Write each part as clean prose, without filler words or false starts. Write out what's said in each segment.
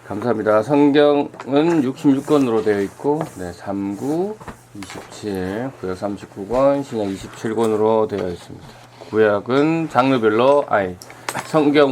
감사합니다. 성경은 66권으로 되어 있고, 네, 39, 27, 구약 39권, 신약 27권으로 되어 있습니다. 구약은 장르별로,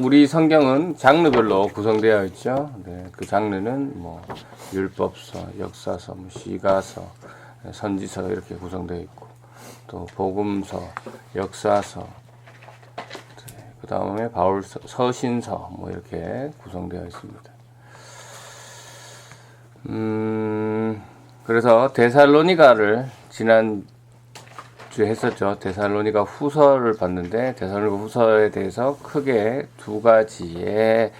우리 성경은 장르별로 구성되어 있죠. 네, 그 장르는 뭐, 율법서, 역사서, 시가서, 선지서 이렇게 구성되어 있고, 또 복음서, 역사서, 그 다음에 바울 서신서, 뭐 이렇게 구성되어 있습니다. 그래서 데살로니가를 지난 주에 했었죠. 데살로니가 후서를 봤는데 데살로니가 후서에 대해서 크게 두 가지의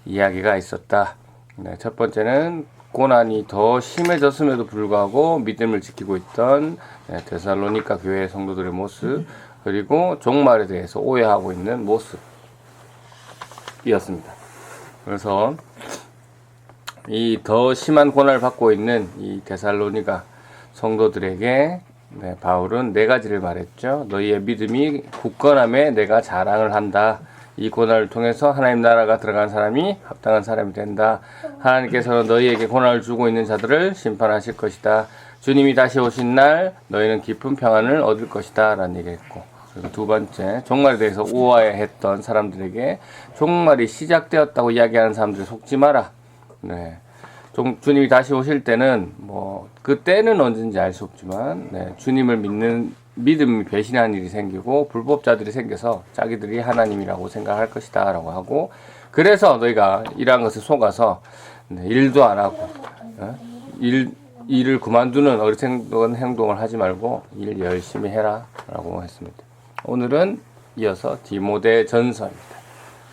이야기가 있었다. 네, 첫 번째는 고난이 더 심해졌음에도 불구하고 믿음을 지키고 있던 데살로니가 교회 성도들의 모습, 그리고 종말에 대해서 오해하고 있는 모습이었습니다. 그래서 이 더 심한 고난을 받고 있는 이 데살로니가 성도들에게 바울은 네 가지를 말했죠. 너희의 믿음이 굳건함에 내가 자랑을 한다. 이 고난을 통해서 하나님 나라가 들어간 사람이 합당한 사람이 된다. 하나님께서는 너희에게 고난을 주고 있는 자들을 심판하실 것이다. 주님이 다시 오신 날 너희는 깊은 평안을 얻을 것이다 라는 얘기했고, 그리고 두 번째, 종말에 대해서 우아해했던 사람들에게 종말이 시작되었다고 이야기하는 사람들에 속지 마라. 네. 주님이 다시 오실 때는 그때는 언제인지 알 수 없지만 주님을 믿는 믿음이 배신하는 일이 생기고 불법자들이 생겨서 자기들이 하나님이라고 생각할 것이다 라고 하고, 그래서 너희가 이러한 것을 속아서 일도 안 하고 일을 그만두는 어리석은 행동을 하지 말고 일 열심히 해라 라고 했습니다. 오늘은 이어서 디모데 전서입니다.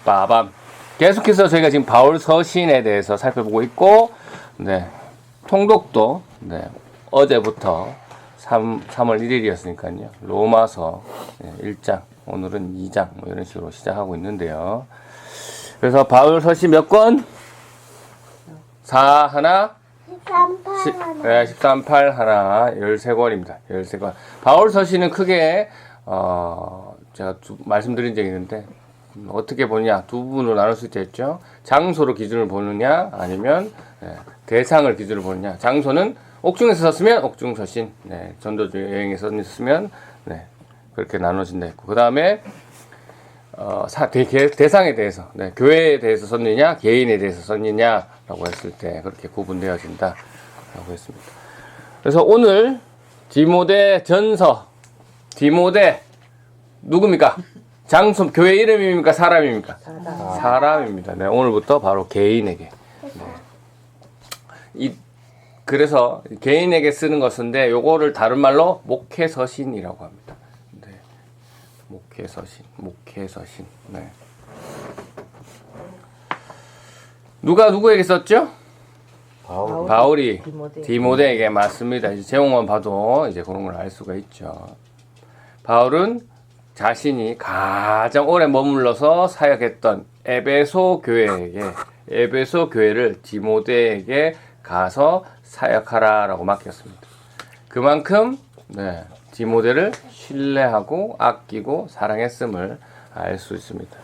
빠밤. 계속해서 저희가 지금 바울 서신에 대해서 살펴보고 있고, 통독도 어제부터 3월 1일이었으니까요. 로마서 1장, 오늘은 2장 이런 식으로 시작하고 있는데요. 그래서 바울 서신 몇 권? 4 하나? 13, 8 하나, 13권입니다. 13권. 바울 서신은 크게 제가 말씀드린 적이 있는데 어떻게 보느냐, 두 부분으로 나눌 수 있겠죠. 장소로 기준을 보느냐, 아니면 대상을 기준으로 보느냐. 장소는 옥중에서 썼으면 옥중서신, 전도 여행에서 썼으면 그렇게 나눠진다 했고, 그 다음에 대상에 대해서, 교회에 대해서 썼느냐, 개인에 대해서 썼느냐라고 했을 때 그렇게 구분되어진다라고 했습니다. 그래서 오늘 디모데 전서, 디모데 누굽니까? 장소, 교회 이름입니까? 사람입니까? 사람입니다. 오늘부터 바로 개인에게. 그래서 개인에게 쓰는 것인데 요거를 다른 말로 목회서신이라고 합니다. 목회서신. 누가 누구에게 썼죠? 바울이 디모데에게 맞습니다. 이제 제목만 봐도 이제 그런 걸 알 수가 있죠. 바울은 자신이 가장 오래 머물러서 사역했던 에베소 교회를 디모데에게 가서 사역하라라고 맡겼습니다. 그만큼 디모데를 신뢰하고 아끼고 사랑했음을 알 수 있습니다.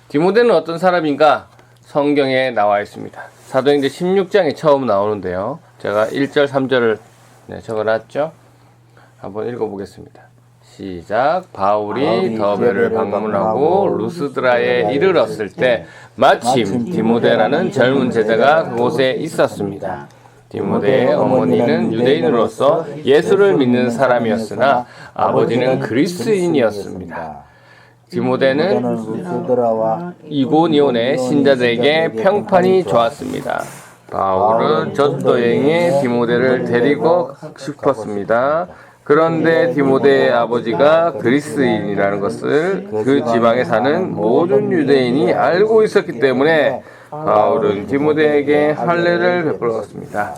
디모데는 어떤 사람인가? 성경에 나와 있습니다. 사도행전 16장에 처음 나오는데요. 제가 1절, 3절을 적어놨죠. 한번 읽어보겠습니다. 시작. 바울이 더베를 방문하고 루스드라에 이르렀을 때 마침 디모데라는 젊은 제자가 그곳에 있었습니다. 디모데의 어머니는 유대인으로서 예수를 믿는 사람이었으나 아버지는 그리스인이었습니다. 디모데는 이고니온의 신자들에게 평판이 좋았습니다. 바울은 전도 여행에 디모데를 데리고 싶었습니다. 그런데 디모데의 아버지가 그리스인이라는 것을 그 지방에 사는 모든 유대인이 알고 있었기 때문에 바울은 디모데에게 할례를 베풀었습니다.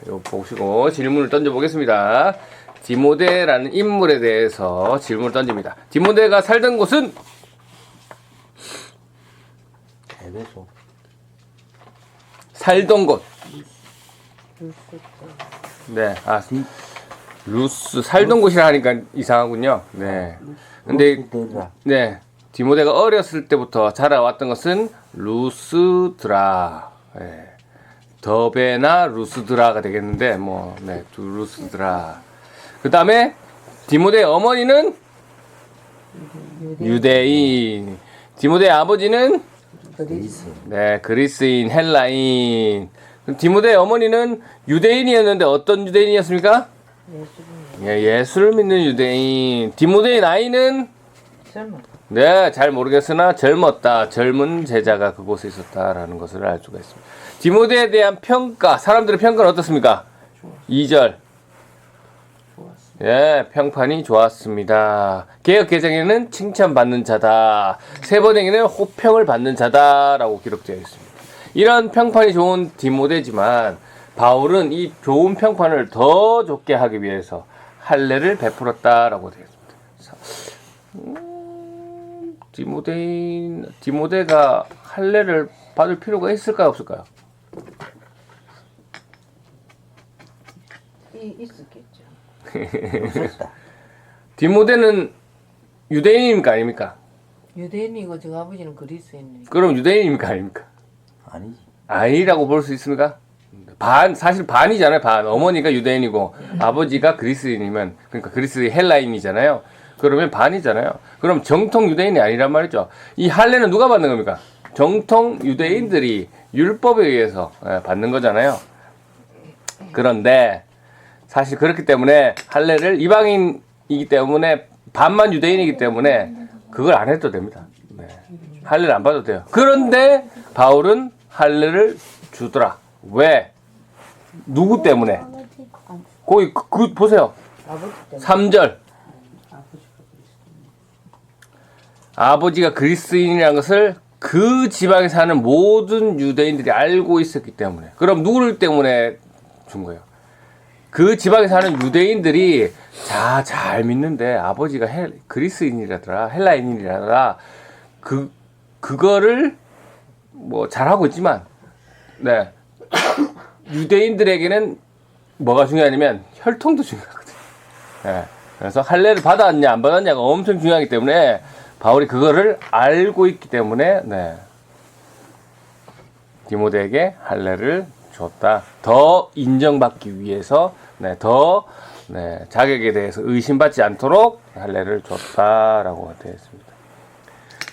이거 보시고 질문을 던져보겠습니다. 디모데라는 인물에 대해서 질문을 던집니다. 디모데가 살던 곳은? 에베소. 살던 곳. 루스 살던 곳이라 하니까 이상하군요. 근데 디모데가 어렸을 때부터 자라왔던 것은 루스드라. 예. 더베나 루스드라가 되겠는데 뭐 네, 루스드라. 그 다음에 디모데의 어머니는 유대인. 디모데의 아버지는 그리스. 네, 그리스인, 헬라인. 디모데의 어머니는 유대인이었는데 어떤 유대인이었습니까? 예수를 믿는 유대인. 디모데의 나이는 젊은. 네, 잘 모르겠으나 젊었다. 젊은 제자가 그곳에 있었다라는 것을 알 수가 있습니다. 디모데에 대한 평가, 사람들의 평가는 어떻습니까? 2절. 예, 평판이 좋았습니다. 개역 개정에는 칭찬받는 자다. 세번행에는 호평을 받는 자다라고 기록되어 있습니다. 이런 평판이 좋은 디모데지만 바울은 이 좋은 평판을 더 좋게 하기 위해서 할례를 베풀었다라고 되어 있습니다. 디모데가 할례를 받을 필요가 있을까요, 없을까요? 있었겠죠. 없었다. 디모데는 유대인입니까, 아닙니까? 유대인이고 저 아버지는 그리스인이니까. 그럼 유대인입니까, 아닙니까? 아니지. 아니라고 볼 수 있습니까? 사실 반이잖아요, 반. 어머니가 유대인이고 아버지가 그리스인이면, 그러니까 그리스 헬라인이잖아요. 그러면 반이잖아요. 그럼 정통 유대인이 아니란 말이죠. 이 할례는 누가 받는 겁니까? 정통 유대인들이 율법에 의해서 받는 거잖아요. 그런데 사실 그렇기 때문에 할례를 이방인이기 때문에 반만 유대인이기 때문에 그걸 안 해도 됩니다. 네. 할례를 안 받아도 돼요. 그런데 바울은 할례를 주더라. 왜? 누구 때문에? 거기 보세요. 3절. 아버지가 그리스인이라는 것을 그 지방에 사는 모든 유대인들이 알고 있었기 때문에. 그럼 누구를 때문에 준 거예요? 그 지방에 사는 유대인들이 잘 믿는데 아버지가 그리스인이라더라, 헬라인이라더라. 그거를 뭐 잘하고 있지만, 네. 유대인들에게는 뭐가 중요하냐면 혈통도 중요하거든요. 네. 그래서 할례를 받았냐 안 받았냐가 엄청 중요하기 때문에 바울이 그거를 알고 있기 때문에 네. 디모데에게 할례를 줬다. 더 인정받기 위해서 네, 더 자격에 대해서 의심받지 않도록 할례를 줬다라고 되어 있습니다.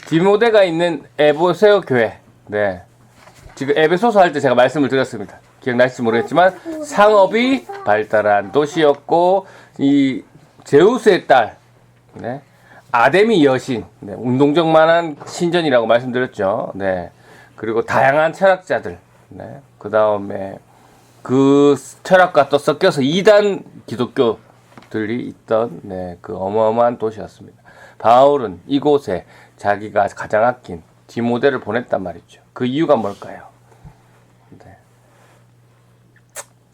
디모데가 있는 에베소 교회, 네. 지금 에베소서 할 때 제가 말씀을 드렸습니다. 기억나실지 모르겠지만 상업이 발달한 도시였고 이 제우스의 딸, 네. 아데미 여신, 네. 운동적만한 신전이라고 말씀드렸죠. 네. 그리고 다양한 철학자들, 네. 그 다음에 그 철학과 또 섞여서 이단 기독교들이 있던 네, 그 어마어마한 도시였습니다. 바울은 이곳에 자기가 가장 아낀 디모데를 보냈단 말이죠. 그 이유가 뭘까요? 네.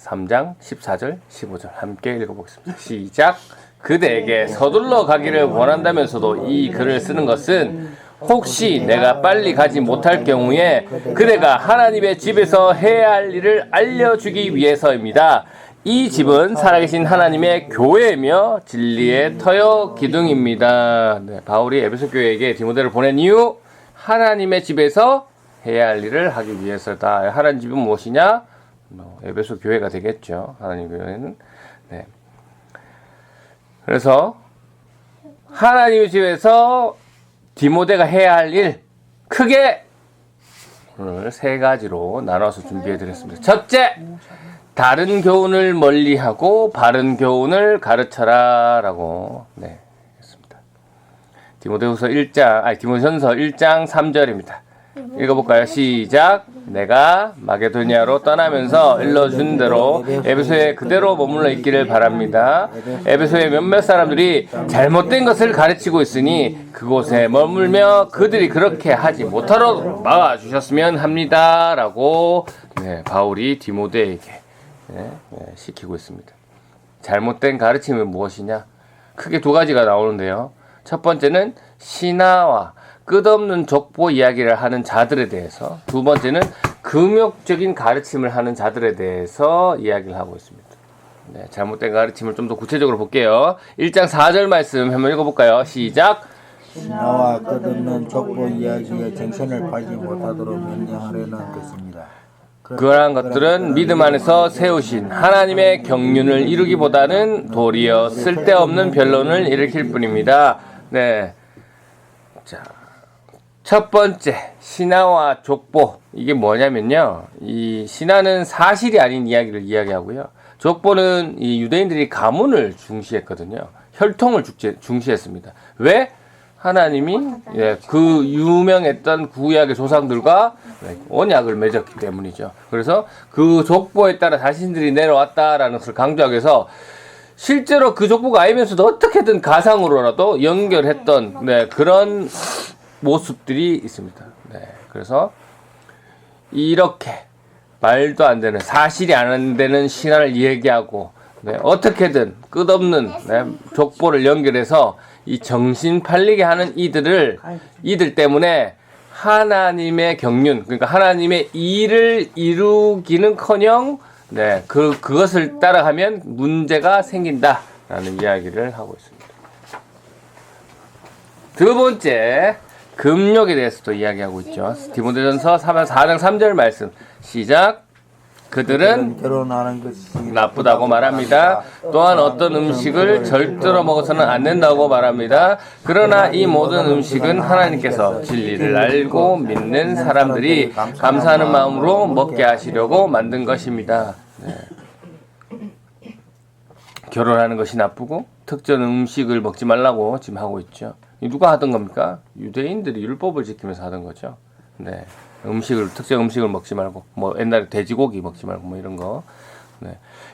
3장 14절 15절 함께 읽어보겠습니다. 시작. 그대에게 서둘러 가기를 원한다면서도 이 글을 쓰는 것은 혹시 내가 빨리 가지 못할 경우에 그대가 하나님의 집에서 해야 할 일을 알려주기 위해서입니다. 이 집은 살아계신 하나님의 교회이며 진리의 터여 기둥입니다. 네, 바울이 에베소 교회에게 디모데를 보낸 이유, 하나님의 집에서 해야 할 일을 하기 위해서다. 하나님 집은 무엇이냐? 에베소 교회가 되겠죠. 하나님 교회는. 네. 그래서 하나님의 집에서 디모데가 해야 할 일, 크게 오늘 3가지로 나눠서 준비해 드렸습니다. 첫째, 다른 교훈을 멀리하고 바른 교훈을 가르쳐라 라고 했습니다. 디모데전서 1장 3절입니다. 읽어볼까요? 시작. 내가 마게도니아로 떠나면서 일러준 대로 에베소에 그대로 머물러 있기를 바랍니다. 에베소의 몇몇 사람들이 잘못된 것을 가르치고 있으니 그곳에 머물며 그들이 그렇게 하지 못하도록 막아주셨으면 합니다. 라고 바울이 디모데에게 시키고 있습니다. 잘못된 가르침은 무엇이냐? 크게 2가지가 나오는데요. 첫 번째는 신화와 끝없는 족보 이야기를 하는 자들에 대해서, 2번째는 금욕적인 가르침을 하는 자들에 대해서 이야기를 하고 있습니다. 네, 잘못된 가르침을 좀 더 구체적으로 볼게요. 1장 4절 말씀 한번 읽어볼까요? 시작. 신화와 끝없는 족보 이야기에 정신을 팔지 못하도록 명령하려는 것입니다. 그러한 것들은 믿음 안에서 세우신 하나님의 경륜을 이루기보다는 도리어 쓸데없는 변론을 일으킬 뿐입니다. 네. 자, 첫 번째, 신화와 족보. 이게 뭐냐면요. 이 신화는 사실이 아닌 이야기를 이야기하고요. 족보는 이 유대인들이 가문을 중시했거든요. 혈통을 중시했습니다. 왜? 하나님이 그 유명했던 구약의 조상들과 언약을 맺었기 때문이죠. 그래서 그 족보에 따라 자신들이 내려왔다라는 것을 강조하기 위해서 실제로 그 족보가 아니면서도 어떻게든 가상으로라도 연결했던 그런 모습들이 있습니다. 그래서 이렇게 말도 안 되는 사실이 안 되는 신화를 얘기하고 어떻게든 끝없는 족보를 연결해서 이 정신 팔리게 하는 이들 때문에 하나님의 경륜, 그러니까 하나님의 일을 이루기는커녕 그것을 따라가면 문제가 생긴다라는 이야기를 하고 있습니다. 두 번째, 금욕에 대해서도 이야기하고 있죠. 디모데전서 4장 3절 말씀 시작. 그들은 결혼하는 것이 나쁘다고 말합니다. 또한 어떤 음식을 절대로 먹어서는 안 된다고 말합니다. 그러나 이 모든 음식은 하나님께서 진리를 알고 믿는 사람들이 감사하는 마음으로 먹게 하시려고 만든 것입니다. 결혼하는 것이 나쁘고 특정 음식을 먹지 말라고 지금 하고 있죠. 누가 하던 겁니까? 유대인들이 율법을 지키면서 하던 거죠. 특정 음식을 먹지 말고, 옛날에 돼지고기 먹지 말고, 이런 거.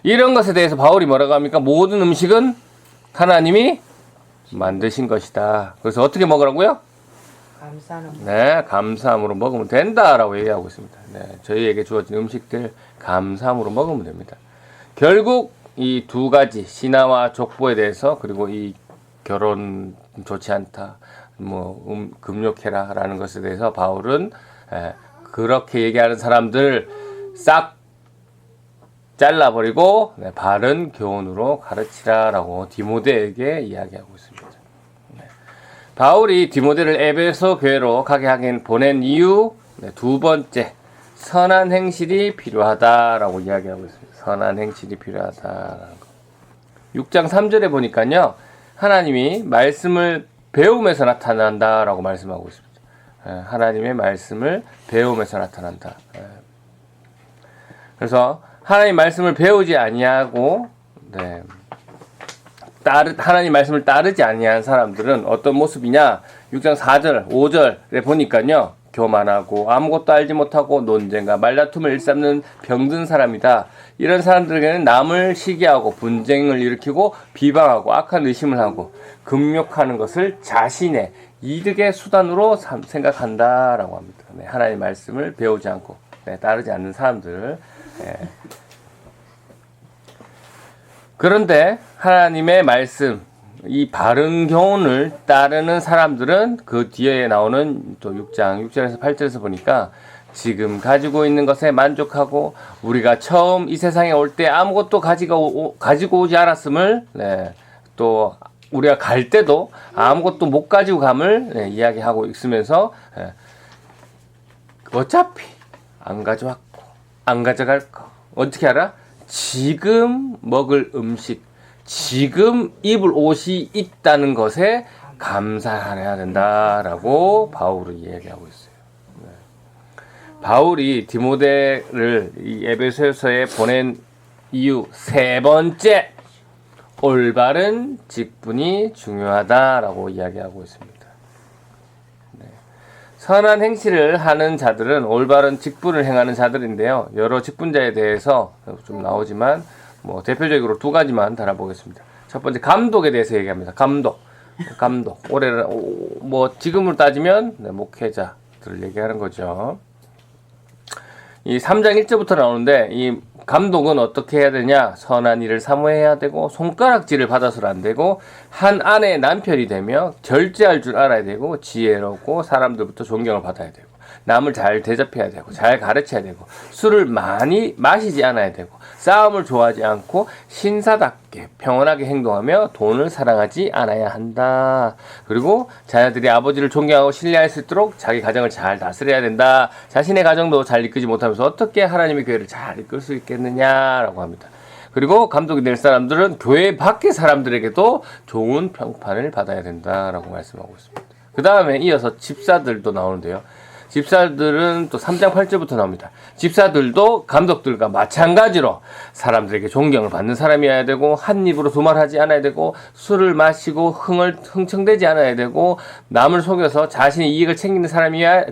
이런 것에 대해서 바울이 뭐라고 합니까? 모든 음식은 하나님이 만드신 것이다. 그래서 어떻게 먹으라고요? 감사함으로 먹으면 된다라고 얘기하고 있습니다. 저희에게 주어진 음식들 감사함으로 먹으면 됩니다. 결국 이 두 가지, 신화와 족보에 대해서, 그리고 이 결혼 좋지 않다, 금욕해라라는 것에 대해서 바울은 그렇게 얘기하는 사람들 싹 잘라버리고 바른 교훈으로 가르치라라고 디모데에게 이야기하고 있습니다. 바울이 디모데를 에베소 교회로 가게 하긴 보낸 이유 두 번째, 선한 행실이 필요하다라고 이야기하고 있습니다. 선한 행실이 필요하다라는 거. 6장 3절에 보니까요, 하나님이 말씀을 배움에서 나타난다라고 말씀하고 있습니다. 하나님의 말씀을 배움에서 나타난다. 그래서 하나님 말씀을 배우지 아니하고 하나님 말씀을 따르지 아니한 사람들은 어떤 모습이냐? 6장 4절, 5절에 보니까요, 교만하고 아무것도 알지 못하고 논쟁과 말다툼을 일삼는 병든 사람이다. 이런 사람들에게는 남을 시기하고 분쟁을 일으키고 비방하고 악한 의심을 하고 금욕하는 것을 자신의 이득의 수단으로 생각한다라고 합니다. 하나님의 말씀을 배우지 않고 따르지 않는 사람들. 그런데 하나님의 말씀, 이 바른 교훈을 따르는 사람들은 그 뒤에 나오는 또 6장 6절에서 8절에서 보니까 지금 가지고 있는 것에 만족하고 우리가 처음 이 세상에 올 때 아무것도 가지고 오지 않았음을 또 우리가 갈 때도 아무것도 못 가지고 감을 이야기하고 있으면서 어차피 안 가져왔고 안 가져갈 거 어떻게 알아? 지금 먹을 음식, 지금 입을 옷이 있다는 것에 감사해야 된다라고 바울이 이야기하고 있어요. 바울이 디모데를 이 에베소서에 보낸 이유 세 번째, 올바른 직분이 중요하다라고 이야기하고 있습니다. 선한 행실을 하는 자들은 올바른 직분을 행하는 자들인데요. 여러 직분자에 대해서 좀 나오지만 대표적으로 두 가지만 달아보겠습니다. 첫 번째, 감독에 대해서 얘기합니다. 감독. 올해는 지금으로 따지면 목회자들을 얘기하는 거죠. 이 3장 1절부터 나오는데 이 감독은 어떻게 해야 되냐? 선한 일을 사모해야 되고 손가락질을 받아서는 안 되고 한 아내의 남편이 되며 절제할 줄 알아야 되고 지혜롭고 사람들부터 존경을 받아야 되고 남을 잘 대접해야 되고 잘 가르쳐야 되고 술을 많이 마시지 않아야 되고 싸움을 좋아하지 않고 신사답게 평온하게 행동하며 돈을 사랑하지 않아야 한다. 그리고 자녀들이 아버지를 존경하고 신뢰할 수 있도록 자기 가정을 잘 다스려야 된다. 자신의 가정도 잘 이끌지 못하면서 어떻게 하나님의 교회를 잘 이끌 수 있겠느냐라고 합니다. 그리고 감독이 될 사람들은 교회 밖의 사람들에게도 좋은 평판을 받아야 된다라고 말씀하고 있습니다. 그 다음에 이어서 집사들도 나오는데요. 집사들은 또 3장 8절부터 나옵니다. 집사들도 감독들과 마찬가지로 사람들에게 존경을 받는 사람이어야 되고 한 입으로 두말하지 않아야 되고 술을 마시고 흥청대지 않아야 되고 남을 속여서 자신의 이익을 챙기는 사람이어야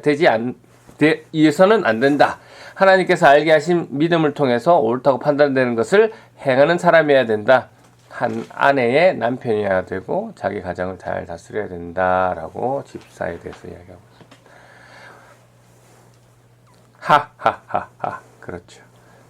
이어서는 안 된다. 하나님께서 알게 하신 믿음을 통해서 옳다고 판단되는 것을 행하는 사람이어야 된다. 한 아내의 남편이어야 되고 자기 가정을 잘 다스려야 된다라고 집사에 대해서 이야기하고 있습니다. 하하하하. 그렇죠.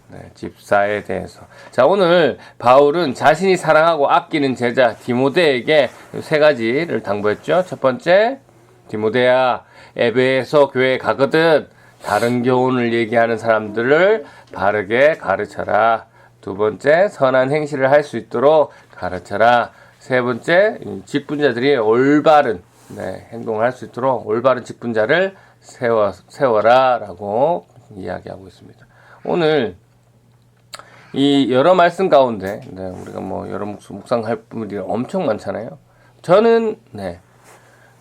네, 집사에 대해서. 자, 오늘 바울은 자신이 사랑하고 아끼는 제자 디모데에게 세 가지를 당부했죠. 첫 번째, 디모데야, 에베소 교회에 가거든 다른 교훈을 얘기하는 사람들을 바르게 가르쳐라. 두 번째, 선한 행실을 할 수 있도록 가르쳐라. 세 번째, 직분자들이 올바른 행동을 할 수 있도록 올바른 직분자를 세워라 라고 이야기하고 있습니다. 오늘 이 여러 말씀 가운데 우리가 뭐 여러 묵상할 분들이 엄청 많잖아요. 저는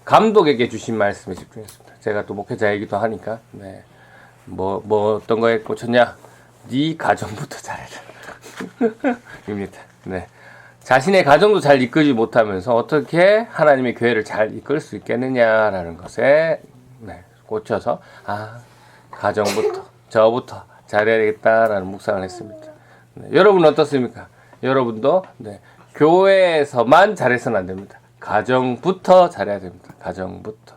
감독에게 주신 말씀에 집중했습니다. 제가 또 목회자이기도 하니까 뭐 어떤 거에 꽂혔냐? 네 가정부터 잘해라 입니다. 자신의 가정도 잘 이끌지 못하면서 어떻게 하나님의 교회를 잘 이끌 수 있겠느냐라는 것에 꽂혀서 가정부터 저부터 잘해야겠다라는 묵상을 했습니다. 여러분 어떻습니까? 여러분도 교회에서만 잘해서는 안 됩니다. 가정부터 잘해야 됩니다. 가정부터.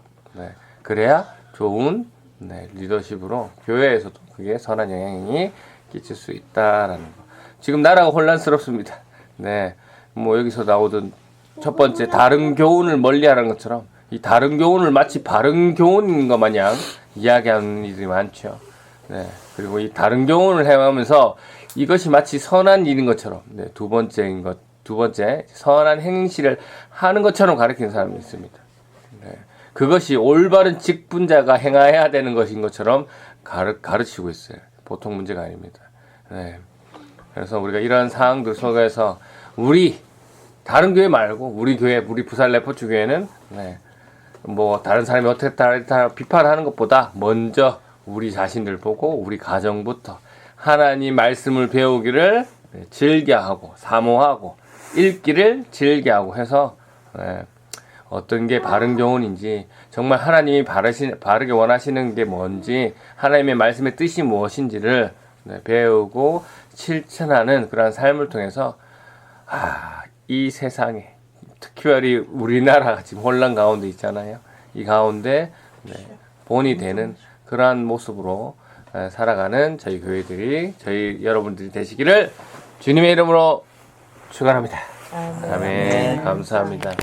그래야 좋은 리더십으로 교회에서도 그게 선한 영향이 끼칠 수 있다라는 거. 지금 나라가 혼란스럽습니다. 뭐 여기서 나오던 첫 번째 다른 교훈을 멀리하라는 것처럼 이 다른 교훈을 마치 바른 교훈인 것 마냥 이야기하는 이들이 많죠. 그리고 이 다른 교훈을 행하면서 이것이 마치 선한 일인 것처럼 두 번째 선한 행실을 하는 것처럼 가르치는 사람이 있습니다. 그것이 올바른 직분자가 행해야 되는 것인 것처럼 가르치고 있어요. 보통 문제가 아닙니다. 그래서 우리가 이러한 상황들 속에서 다른 교회 말고 우리 교회, 우리 부산 레포츠 교회는 뭐 다른 사람이 어떻게 다 비판하는 것보다 먼저 우리 자신들 보고 우리 가정부터 하나님 말씀을 배우기를 즐겨하고 사모하고 읽기를 즐겨하고 해서 어떤 게 바른 교훈인지 정말 하나님이 바르게 원하시는 게 뭔지 하나님의 말씀의 뜻이 무엇인지를 배우고 실천하는 그런 삶을 통해서 이 세상에 특별히 우리나라가 지금 혼란 가운데 있잖아요. 이 가운데 본이 되는 그러한 모습으로 살아가는 저희 교회들이 여러분들이 되시기를 주님의 이름으로 축원합니다. 아멘. 감사합니다.